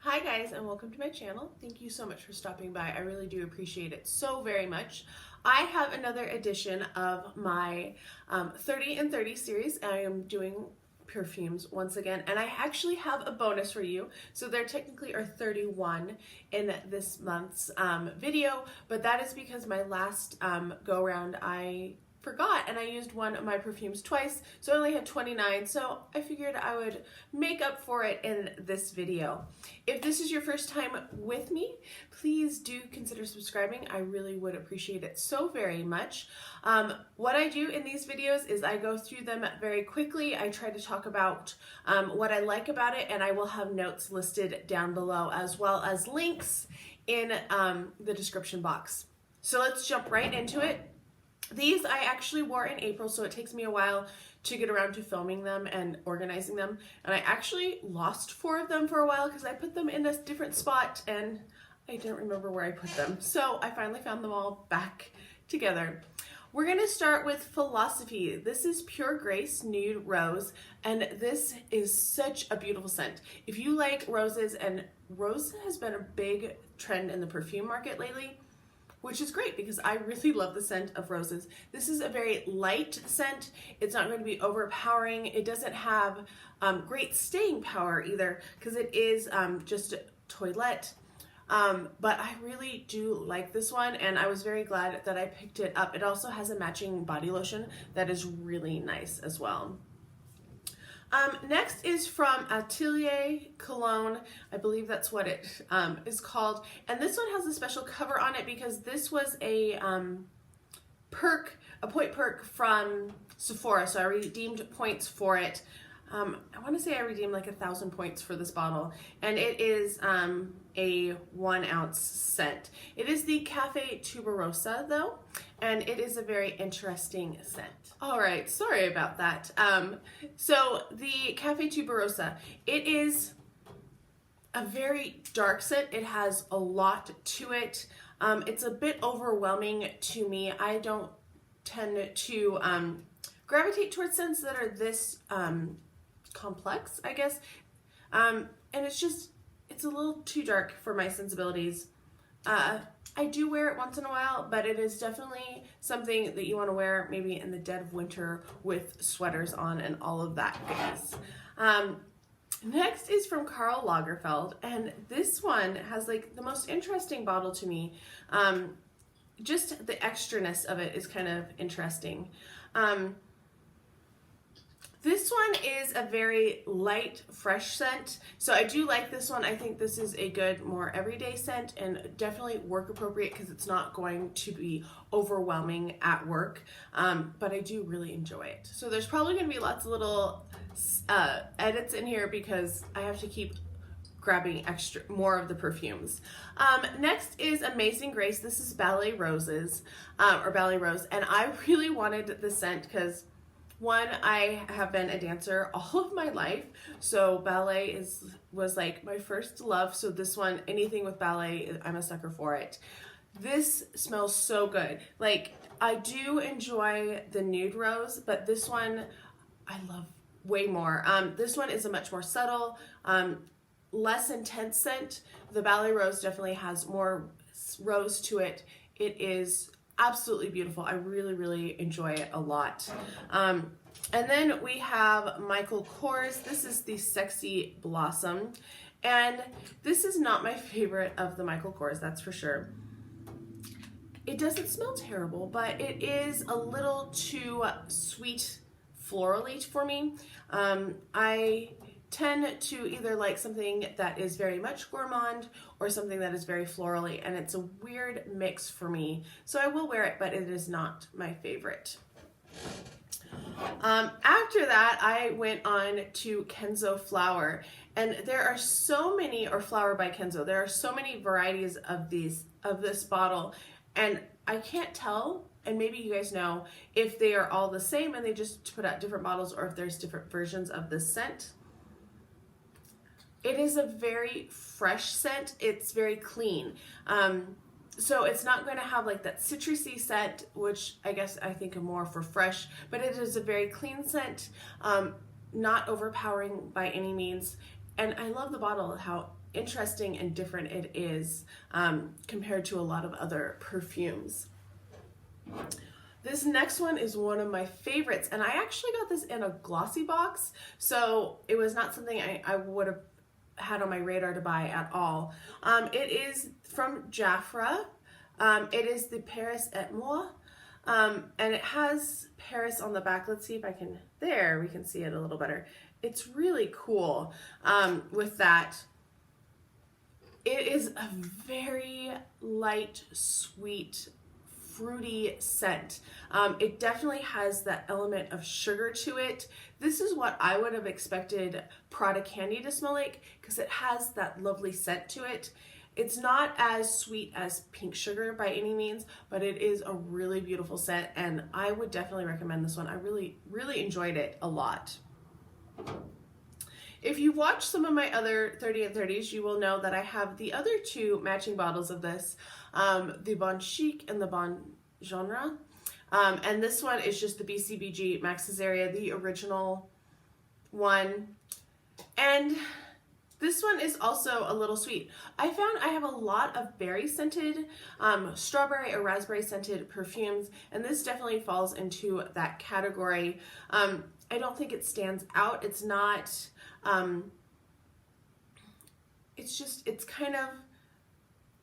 Hi guys, and welcome to my channel. Thank you so much for stopping by. I really do appreciate it so very much. I have another edition of my 30 and 30 series. I am doing perfumes once again, and I actually have a bonus for you. So there technically are 31 in this month's video, but that is because my last go around I forgot and I used one of my perfumes twice, so I only had 29, so I figured I would make up for it in this video. If this is your first time with me, please do consider subscribing. I really would appreciate it so very much. What I do in these videos is I go through them very quickly. I try to talk about what I like about it, and I will have notes listed down below as well as links in the description box. So let's jump right into it. These I actually wore in April, so it takes me a while to get around to filming them and organizing them. And I actually lost 4 of them for a while because I put them in a different spot and I didn't remember where I put them. So I finally found them all back together. We're going to start with Philosophy. This is Pure Grace Nude Rose, and this is such a beautiful scent. If you like roses, and rose has been a big trend in the perfume market lately, which is great because I really love the scent of roses. This is a very light scent. It's not going to be overpowering. It doesn't have great staying power either because it is just Toilette. But I really do like this one, and I was very glad that I picked it up. It also has a matching body lotion that is really nice as well. Next is from Atelier Cologne. I believe that's what it is called. And this one has a special cover on it because this was a point perk from Sephora. So I redeemed points for it. I want to say I redeemed like 1,000 points for this bottle. And it is a 1 ounce scent. It is the Café Tuberosa though, and it is a very interesting scent. All right, sorry about that. So the Café Tuberosa, it is a very dark scent. It has a lot to it. It's a bit overwhelming to me. I don't tend to gravitate towards scents that are this complex, I guess. And it's a little too dark for my sensibilities. I do wear it once in a while, but it is definitely something that you want to wear maybe in the dead of winter with sweaters on and all of that goodness. Next is from Karl Lagerfeld, and this one has like the most interesting bottle to me. Just the extraness of it is kind of interesting. This one is a very light, fresh scent. So I do like this one. I think this is a good, more everyday scent and definitely work appropriate because it's not going to be overwhelming at work. But I do really enjoy it. So there's probably going to be lots of little edits in here because I have to keep grabbing more of the perfumes. Next is Amazing Grace. This is Ballet Roses, or Ballet Rose. And I really wanted the scent because one, I have been a dancer all of my life, so ballet was like my first love. So this one, anything with ballet, I'm a sucker for it. This smells so good. Like, I do enjoy the Nude Rose, but this one I love way more. This one is a much more subtle, less intense scent. The Ballet Rose definitely has more rose to it. It is absolutely beautiful. I really, really enjoy it a lot. And then we have Michael Kors. This is the Sexy Blossom. And this is not my favorite of the Michael Kors, that's for sure. It doesn't smell terrible, but it is a little too sweet florally for me. I tend to either like something that is very much gourmand or something that is very florally, and it's a weird mix for me. So I will wear it, but it is not my favorite. After that, I went on to Kenzo Flower, and there are so many, or Flower by Kenzo, there are so many varieties of this bottle, and I can't tell, and maybe you guys know, if they are all the same and they just put out different bottles or if there's different versions of this scent. It is a very fresh scent. It's very clean. So it's not going to have like that citrusy scent, which I guess I think of more for fresh, but it is a very clean scent, not overpowering by any means. And I love the bottle, how interesting and different it is compared to a lot of other perfumes. This next one is one of my favorites, and I actually got this in a glossy box, so it was not something I would have had on my radar to buy at all. It is from Jafra. It is the Paris et Moi, and it has Paris on the back. Let's see if I can, there we can see it a little better. It's really cool with that. It is a very light, sweet, fruity scent. It definitely has that element of sugar to it. This is what I would have expected Prada candy to smell like, because it has that lovely scent to it. It's not as sweet as pink sugar by any means, but it is a really beautiful scent, and I would definitely recommend this one. I really enjoyed it a lot. If you watch some of my other 30 and 30s, you will know that I have the other two matching bottles of this, the Bon Chic and the Bon Genre. And this one is just the BCBG Max Azaria, the original one. And this one is also a little sweet. I found I have a lot of berry scented, strawberry or raspberry scented perfumes, and this definitely falls into that category. I don't think it stands out. It's not,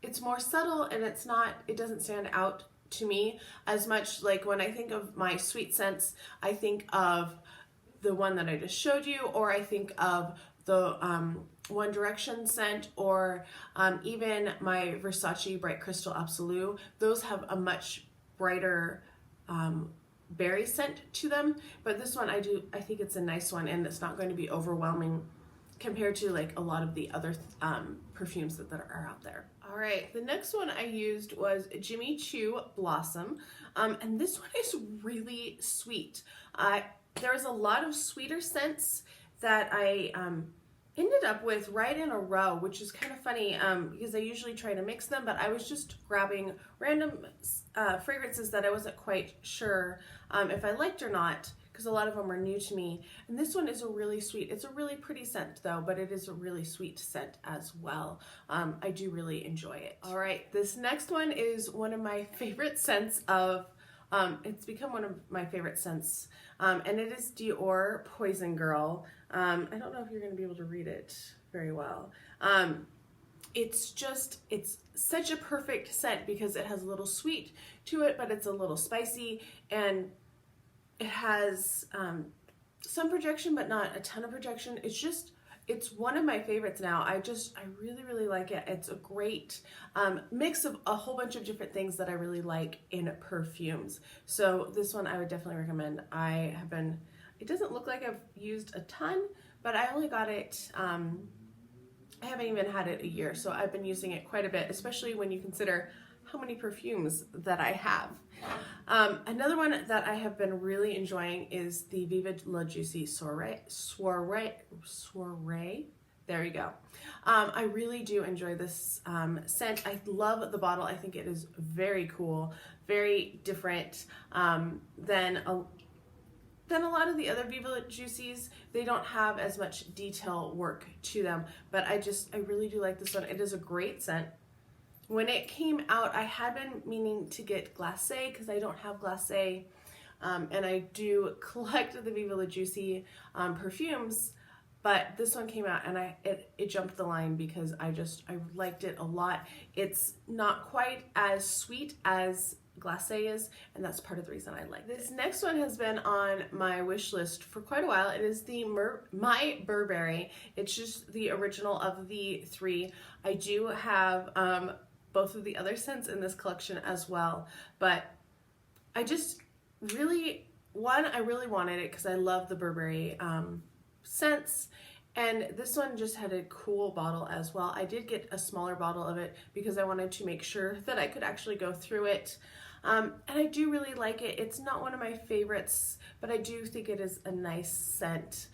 it's more subtle, and it doesn't stand out to me as much. Like when I think of my sweet scents, I think of the one that I just showed you, or I think of the One Direction scent, or even my Versace Bright Crystal Absolue. Those have a much brighter berry scent to them, but this one I think it's a nice one, and it's not going to be overwhelming compared to like a lot of the other perfumes that are out there. All right, the next one I used was Jimmy Choo Blossom, and this one is really sweet. There's a lot of sweeter scents that I ended up with right in a row, which is kind of funny because I usually try to mix them, but I was just grabbing random fragrances that I wasn't quite sure if I liked or not, because a lot of them are new to me. And this one is a really sweet, it's a really pretty scent though, but it is a really sweet scent as well. I do really enjoy it. All right, this next one is one of my favorite scents of, it's become one of my favorite scents, and it is Dior Poison Girl. I don't know if you're going to be able to read it very well. It's such a perfect scent because it has a little sweet to it, but it's a little spicy, and it has some projection, but not a ton of projection. It's one of my favorites now. I really like it. It's a great mix of a whole bunch of different things that I really like in perfumes. So this one I would definitely recommend. It doesn't look like I've used a ton, but I only got it, I haven't even had it a year, so I've been using it quite a bit, especially when you consider how many perfumes that I have. Another one that I have been really enjoying is the Viva La Juicy Soiree. There you go. I really do enjoy this scent. I love the bottle. I think it is very cool, very different than a lot of the other Viva La Juicies. They don't have as much detail work to them, but I really do like this one. It is a great scent. When it came out, I had been meaning to get Glacé because I don't have Glacé, and I do collect the Viva La Juicy perfumes, but this one came out and it jumped the line because I liked it a lot. It's not quite as sweet as Glacé is, and that's part of the reason I like this. Next one has been on my wish list for quite a while. It is the My Burberry. It's just the original of the three. I do have both of the other scents in this collection as well, but I really wanted it because I love the Burberry scents, and this one just had a cool bottle as well. I did get a smaller bottle of it because I wanted to make sure that I could actually go through it. And I do really like it. It's not one of my favorites, but I do think it is a nice scent.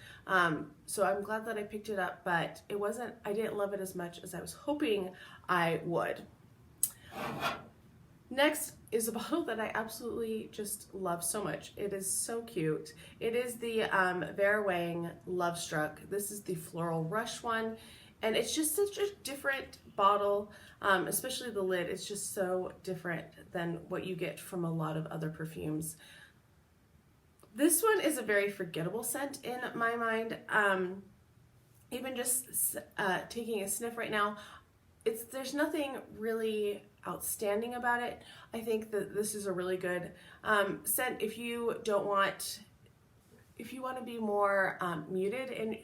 So I'm glad that I picked it up, but I didn't love it as much as I was hoping I would. Next is a bottle that I absolutely just love so much. It is so cute. It is the Vera Wang Love Struck. This is the Floral Rush one. And it's just such a different bottle, especially the lid. It's just so different than what you get from a lot of other perfumes. This one is a very forgettable scent in my mind. Even just taking a sniff right now, there's nothing really outstanding about it. I think that this is a really good scent if you want to be more muted and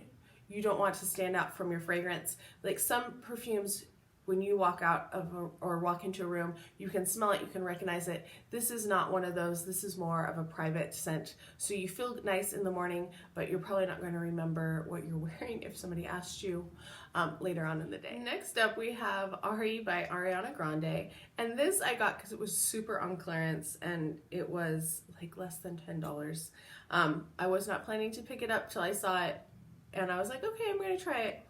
you don't want to stand out from your fragrance. Like some perfumes, when you walk out of or walk into a room, you can smell it, you can recognize it. This is not one of those. This is more of a private scent. So you feel nice in the morning, but you're probably not going to remember what you're wearing if somebody asked you later on in the day. Next up, we have Ari by Ariana Grande. And this I got because it was super on clearance and it was like less than $10. I was not planning to pick it up till I saw it and I was like, okay, I'm going to try it.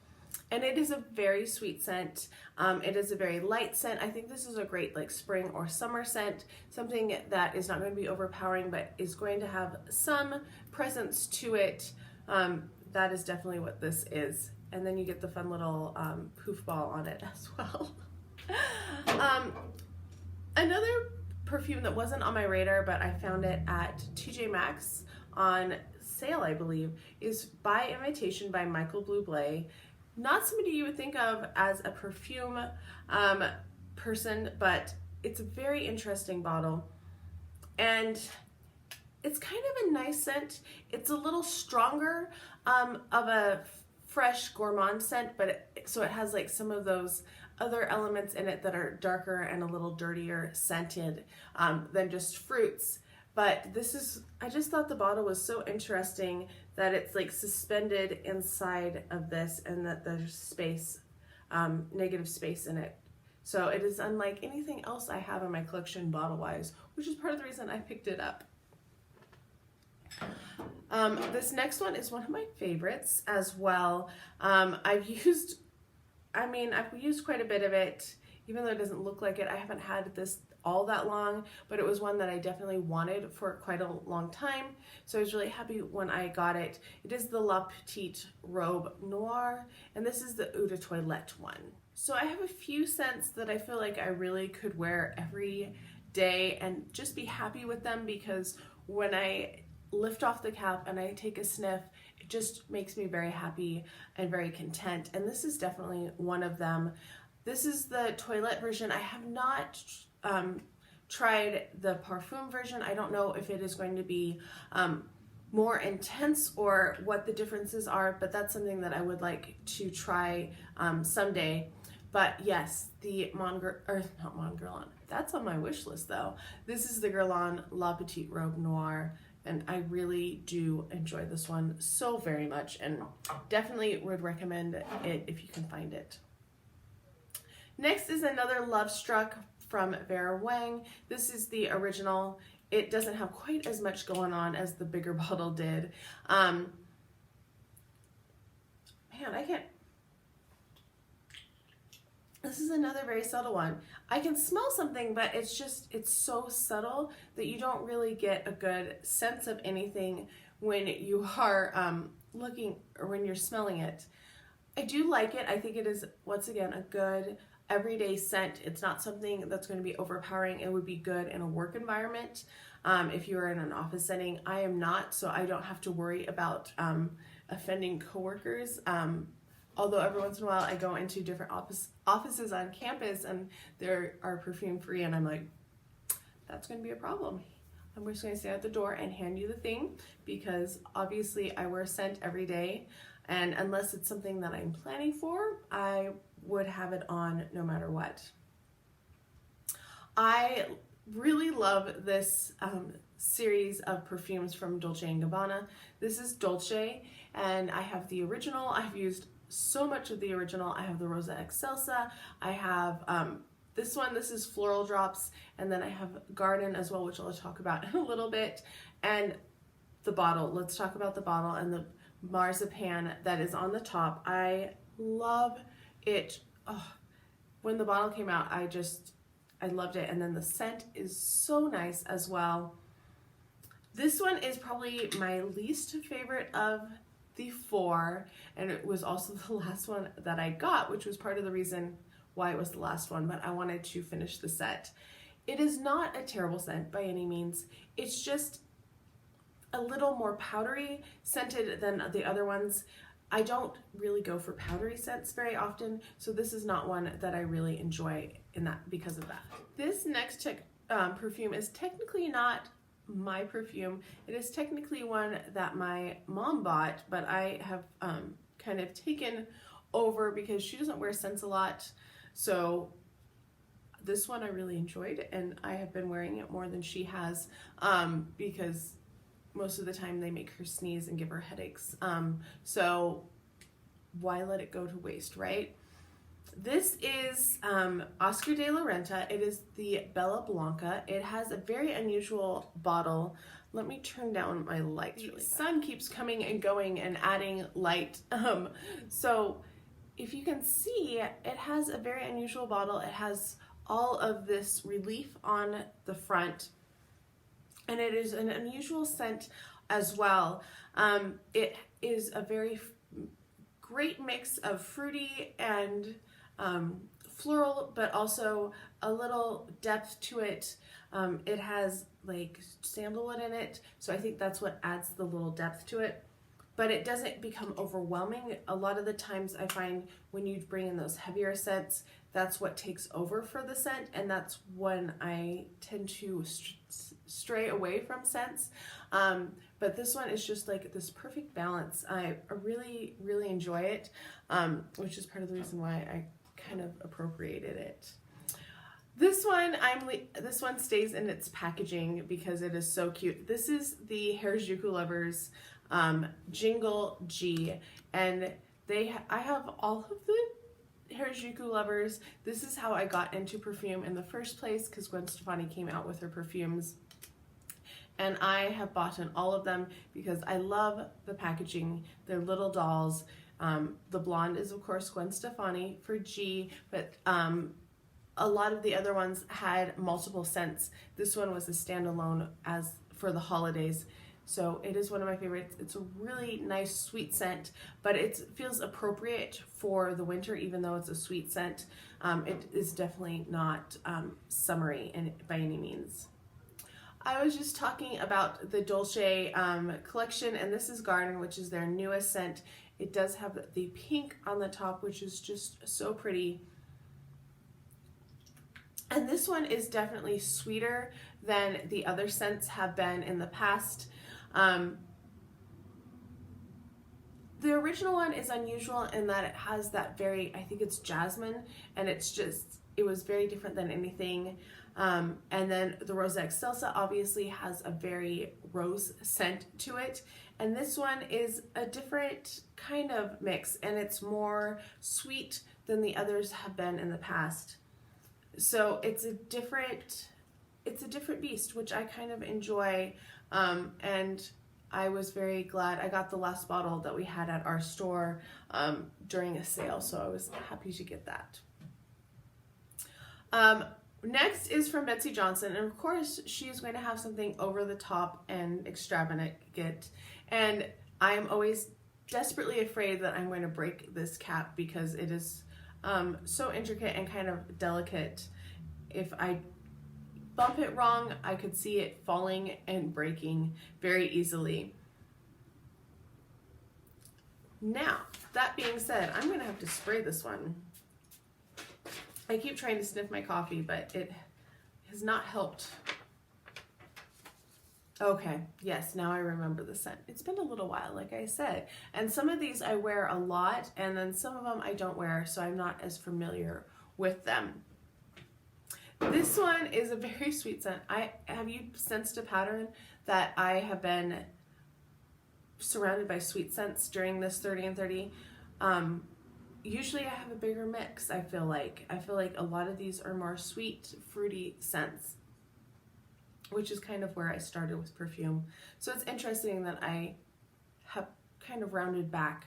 And it is a very sweet scent. It is a very light scent. I think this is a great like spring or summer scent, something that is not going to be overpowering but is going to have some presence to it. That is definitely what this is. And then you get the fun little poof ball on it as well. Another perfume that wasn't on my radar but I found it at TJ Maxx on sale, I believe, is By Invitation by Michael Bublé. Not somebody you would think of as a perfume person, but it's a very interesting bottle. And it's kind of a nice scent. It's a little stronger of a fresh gourmand scent, but so it has like some of those other elements in it that are darker and a little dirtier scented than just fruits. But I just thought the bottle was so interesting that it's like suspended inside of this and that there's space, negative space in it. So it is unlike anything else I have in my collection bottle-wise, which is part of the reason I picked it up. This next one is one of my favorites as well. I've used quite a bit of it, even though it doesn't look like it. I haven't had this all that long, but it was one that I definitely wanted for quite a long time. So I was really happy when I got it. It is the La Petite Robe Noire, and this is the Eau de Toilette one. So I have a few scents that I feel like I really could wear every day and just be happy with them, because when I lift off the cap and I take a sniff, it just makes me very happy and very content. And this is definitely one of them. This is the Toilette version. I have not tried the Perfume version. I don't know if it is going to be more intense or what the differences are, but that's something that I would like to try someday. But yes, the Guerlain, that's on my wish list though. This is the Guerlain La Petite Robe Noire, and I really do enjoy this one so very much, and definitely would recommend it if you can find it. Next is another Love Struck from Vera Wang. This is the original. It doesn't have quite as much going on as the bigger bottle did. Man, I can't. This is another very subtle one. I can smell something, but it's so subtle that you don't really get a good sense of anything when you are looking or when you're smelling it. I do like it. I think it is, once again, a good everyday scent. It's not something that's going to be overpowering. It would be good in a work environment. If you're in an office setting, I am not, so I don't have to worry about offending coworkers. Although every once in a while I go into different offices on campus and they are perfume free, and I'm like, that's going to be a problem. I'm just going to stay at the door and hand you the thing, because obviously I wear scent every day, and unless it's something that I'm planning for, I would have it on no matter what. I really love this series of perfumes from Dolce & Gabbana. This is Dolce, and I have the original. I've used so much of the original. I have the Rosa Excelsa. I have this one. This is Floral Drops, and then I have Garden as well, which I'll talk about in a little bit. And the bottle. Let's talk about the bottle and the marzipan that is on the top. I love it. Oh, when the bottle came out, I loved it. And then the scent is so nice as well. This one is probably my least favorite of the 4, and it was also the last one that I got, which was part of the reason why it was the last one, but I wanted to finish the set. It is not a terrible scent by any means. It's just a little more powdery scented than the other ones. I don't really go for powdery scents very often, so this is not one that I really enjoy in that because of that. This next perfume is technically not my perfume. It is technically one that my mom bought, but I have kind of taken over because she doesn't wear scents a lot. So this one I really enjoyed, and I have been wearing it more than she has because most of the time they make her sneeze and give her headaches. So why let it go to waste, right? This is Oscar de la Renta. It is the Bella Blanca. It has a very unusual bottle. Let me turn down my lights really fast. The sun keeps coming and going and adding light. So if you can see, it has a very unusual bottle. It has all of this relief on the front, and it is an unusual scent as well. It is a very great mix of fruity and floral, but also a little depth to it. It has like sandalwood in it, so I think that's what adds the little depth to it. But it doesn't become overwhelming. A lot of the times I find when you bring in those heavier scents, that's what takes over for the scent, and that's when I tend to stray away from scents. But this one is just like this perfect balance. I really, really enjoy it, which is part of the reason why I kind of appropriated it. This one stays in its packaging because it is so cute. This is the Harajuku Lovers Jingle G, and I have all of the Harajuku Lovers. This is how I got into perfume in the first place, because Gwen Stefani came out with her perfumes, and I have bought in all of them because I love the packaging. They're little dolls. The blonde is of course Gwen Stefani for G, but a lot of the other ones had multiple scents. This one was a standalone as for the holidays. So it is one of my favorites. It's a really nice sweet scent, but it feels appropriate for the winter, even though it's a sweet scent. It is definitely not summery by any means. I was just talking about the Dolce collection, and this is Garden, which is their newest scent. It does have the pink on the top, which is just so pretty. And this one is definitely sweeter than the other scents have been in the past. The original one is unusual in that it has that very, I think it's jasmine, and it was very different than anything. And then the Rose Excelsa obviously has a very rose scent to it. And this one is a different kind of mix, and it's more sweet than the others have been in the past. So it's a different beast, which I kind of enjoy. And I was very glad I got the last bottle that we had at our store during a sale, so I was happy to get that. Next is from Betsey Johnson, and of course she is going to have something over the top and extravagant, and I'm always desperately afraid that I'm going to break this cap because it is so intricate and kind of delicate. If I bump it wrong, I could see it falling and breaking very easily. Now, that being said, I'm going to have to spray this one. I keep trying to sniff my coffee, but it has not helped. Okay, yes, now I remember the scent. It's been a little while, like I said. And some of these I wear a lot, and then some of them I don't wear, so I'm not as familiar with them. This one is a very sweet scent. Have you sensed a pattern that I have been surrounded by sweet scents during this 30 and 30? Usually I have a bigger mix, I feel like. I feel like a lot of these are more sweet, fruity scents, which is kind of where I started with perfume. So it's interesting that I have kind of rounded back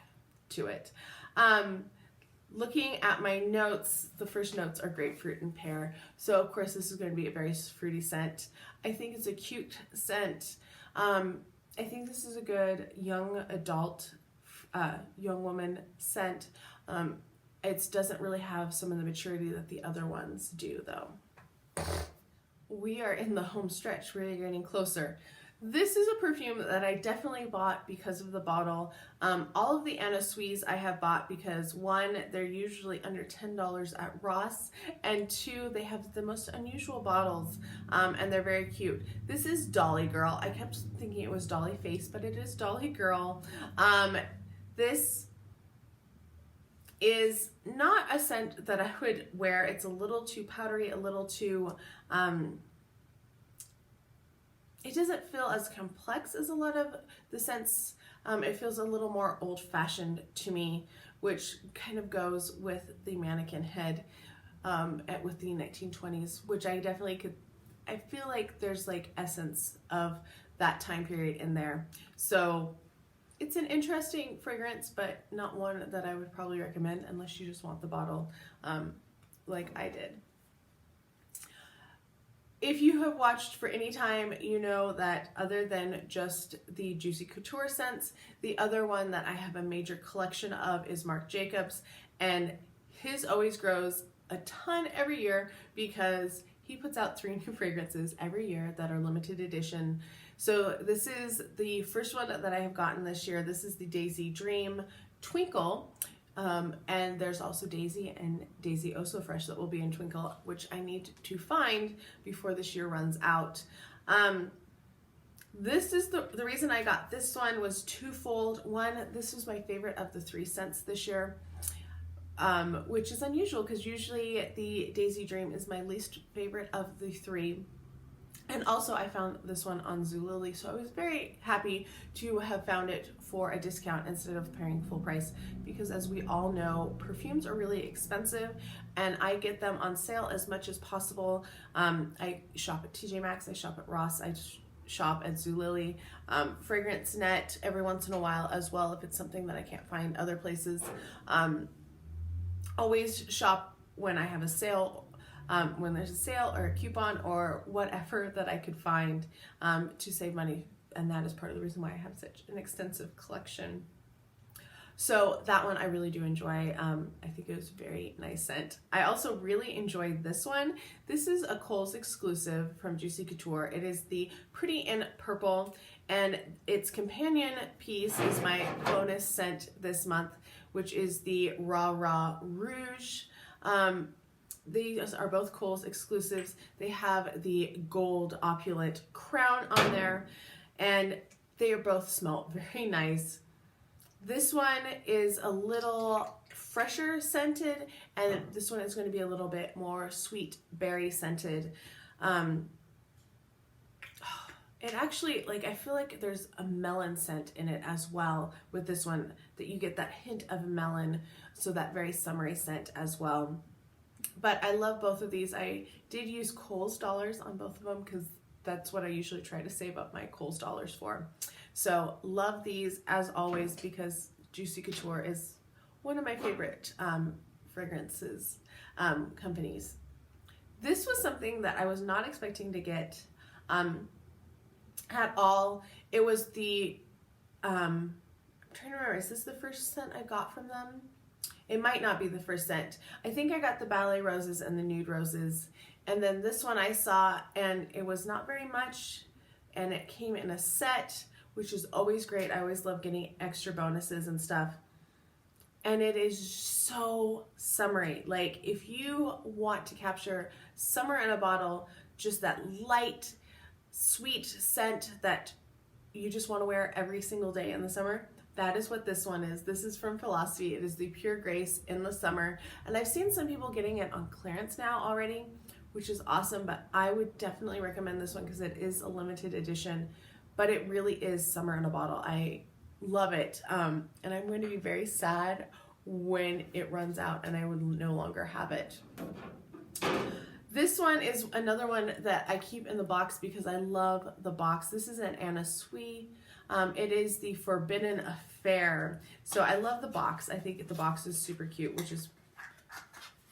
to it. Looking at my notes, the first notes are grapefruit and pear. So of course this is going to be a very fruity scent. I think it's a cute scent. I think this is a good young adult young woman scent. It doesn't really have some of the maturity that the other ones do, though. We are in the home stretch. We're getting closer. This is a perfume that I definitely bought because of the bottle. All of the Anna Sui's I have bought because, one, they're usually under $10 at Ross, and two, they have the most unusual bottles, and they're very cute. This is Dolly Girl. I kept thinking it was Dolly Face, but it is Dolly Girl. This is not a scent that I would wear. It's a little too powdery, a little too... it doesn't feel as complex as a lot of the scents. It feels a little more old-fashioned to me, which kind of goes with the mannequin head with the 1920s, which I definitely could, I feel like there's like essence of that time period in there. So it's an interesting fragrance, but not one that I would probably recommend unless you just want the bottle like I did. If you have watched for any time, you know that other than just the Juicy Couture scents, the other one that I have a major collection of is Marc Jacobs, and his always grows a ton every year because he puts out 3 new fragrances every year that are limited edition. So this is the first one that I have gotten this year. This is the Daisy Dream Twinkle. And there's also Daisy and Daisy Oh So Fresh that will be in Twinkle, which I need to find before this year runs out. This is the reason I got this one was twofold. One, this was my favorite of the 3 scents this year, which is unusual because usually the Daisy Dream is my least favorite of the 3. And also I found this one on Zulily, so I was very happy to have found it for a discount instead of paying full price, because as we all know, perfumes are really expensive and I get them on sale as much as possible. I shop at TJ Maxx, I shop at Ross, I shop at Zulily, Fragrance Net every once in a while as well if it's something that I can't find other places. Always shop when I have a sale, when there's a sale or a coupon or whatever that I could find to save money, and that is part of the reason why I have such an extensive collection. So that one I really do enjoy. I think it was a very nice scent. I also really enjoyed this one. This is a Kohl's exclusive from Juicy Couture. It is the Pretty in Purple, and its companion piece is my bonus scent this month, which is the Raw Raw Rouge. These are both Kohl's exclusives. They have the gold opulent crown on there, and they both smell very nice. This one is a little fresher scented, and this one is going to be a little bit more sweet berry scented. It actually, like, I feel like there's a melon scent in it as well with this one, that you get that hint of melon, so that very summery scent as well. But I love both of these. I did use Kohl's dollars on both of them because that's what I usually try to save up my Kohl's dollars for. So love these as always because Juicy Couture is one of my favorite fragrances companies. This was something that I was not expecting to get at all. It was the, I'm trying to remember, is this the first scent I got from them? It might not be the first scent. I think I got the Ballet Roses and the Nude Roses. And then this one I saw, and it was not very much, and it came in a set, which is always great. I always love getting extra bonuses and stuff. And it is so summery. Like, if you want to capture summer in a bottle, just that light, sweet scent that you just want to wear every single day in the summer, that is what this one is. This is from Philosophy. It is the Pure Grace in the summer. And I've seen some people getting it on clearance now already, which is awesome, but I would definitely recommend this one because it is a limited edition, but it really is summer in a bottle. I love it. And I'm going to be very sad when it runs out and I would no longer have it. This one is another one that I keep in the box because I love the box. This is an Anna Sui. It is the Forbidden Affair. So I love the box. I think the box is super cute, which is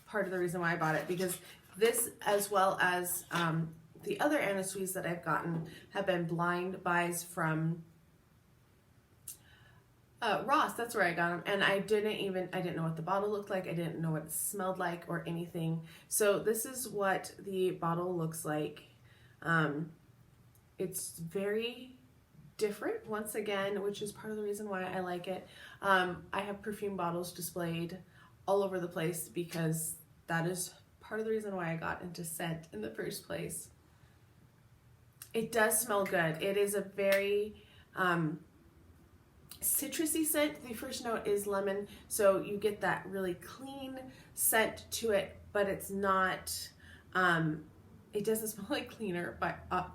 part of the reason why I bought it, because this, as well as the other Anna Sui's that I've gotten, have been blind buys from Ross, that's where I got them, and I didn't know what the bottle looked like, I didn't know what it smelled like or anything. So this is what the bottle looks like. It's very different once again, which is part of the reason why I like it. I have perfume bottles displayed all over the place because that is part of the reason why I got into scent in the first place. It does smell good. It is a very citrusy scent. The first note is lemon, so you get that really clean scent to it, but it's not, it doesn't smell like cleaner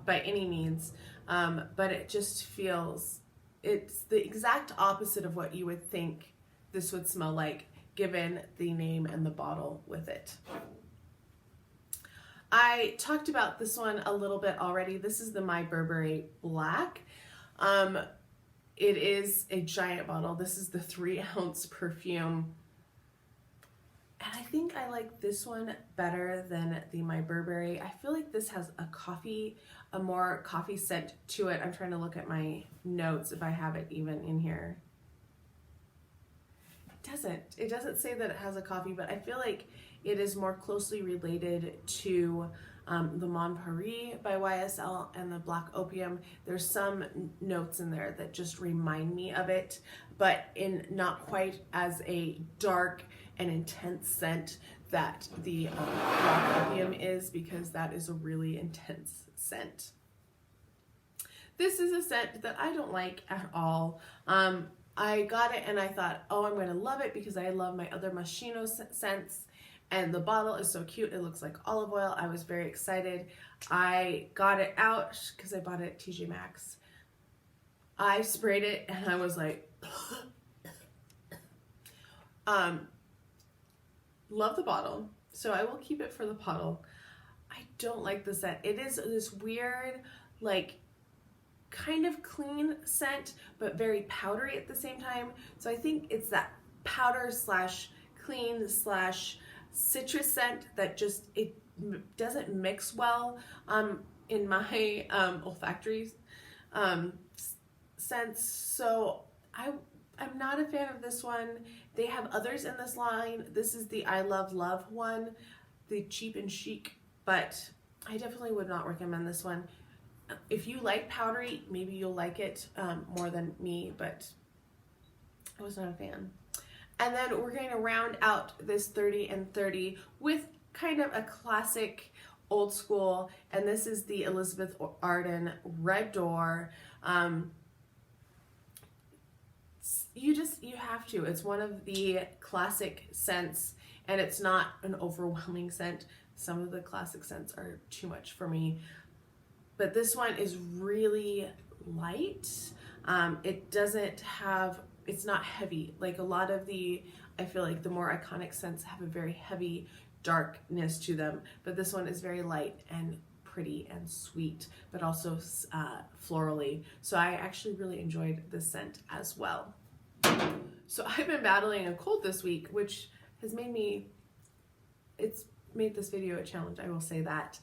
by any means, but it just feels, it's the exact opposite of what you would think this would smell like given the name and the bottle with it. I talked about this one a little bit already. This is the My Burberry Black. It is a giant bottle. This is the 3-ounce perfume. And I think I like this one better than the My Burberry. I feel like this has a more coffee scent to it. I'm trying to look at my notes if I have it even in here. It doesn't say that it has a coffee, but I feel like it is more closely related to the Mon Paris by YSL and the Black Opium. There's some notes in there that just remind me of it, but in not quite as a dark and intense scent that the Black Opium is, because that is a really intense scent. This is a scent that I don't like at all. I got it and I thought, oh, I'm going to love it because I love my other Moschino scents. And the bottle is so cute. It looks like olive oil. I was very excited. I got it out because I bought it at TJ Maxx. I sprayed it and I was like, love the bottle. So I will keep it for the bottle. I don't like the scent. It is this weird, like, kind of clean scent, but very powdery at the same time. So I think it's that powder slash clean slash citrus scent that just, it doesn't mix well in my olfactory sense. So I'm not a fan of this one. They have others in this line. This is the I Love Love one, the cheap and chic, but I definitely would not recommend this one. If you like powdery, maybe you'll like it more than me, but I was not a fan. And then we're going to round out this 30 and 30 with kind of a classic old school, and this is the Elizabeth Arden Red Door. You have to. It's one of the classic scents, and it's not an overwhelming scent. Some of the classic scents are too much for me, but this one is really light. It doesn't have, it's not heavy. Like a lot of I feel like the more iconic scents have a very heavy darkness to them, but this one is very light and pretty and sweet, but also florally. So I actually really enjoyed this scent as well. So I've been battling a cold this week, which has it's made this video a challenge, I will say that.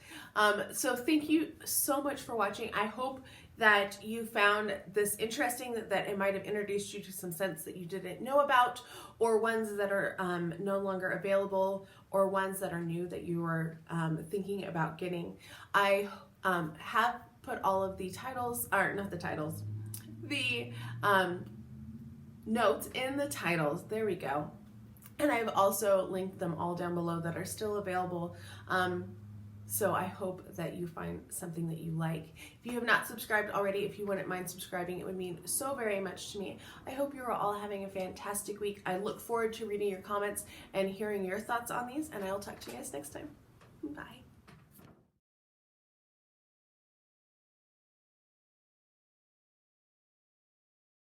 So thank you so much for watching. I hope that you found this interesting, that it might have introduced you to some scents that you didn't know about, or ones that are no longer available, or ones that are new that you were thinking about getting. I have put all of the titles, or not the titles, the notes in the titles, there we go. And I've also linked them all down below that are still available. So I hope that you find something that you like. If you have not subscribed already, if you wouldn't mind subscribing, it would mean so very much to me. I hope you are all having a fantastic week. I look forward to reading your comments and hearing your thoughts on these, and I'll talk to you guys next time. Bye.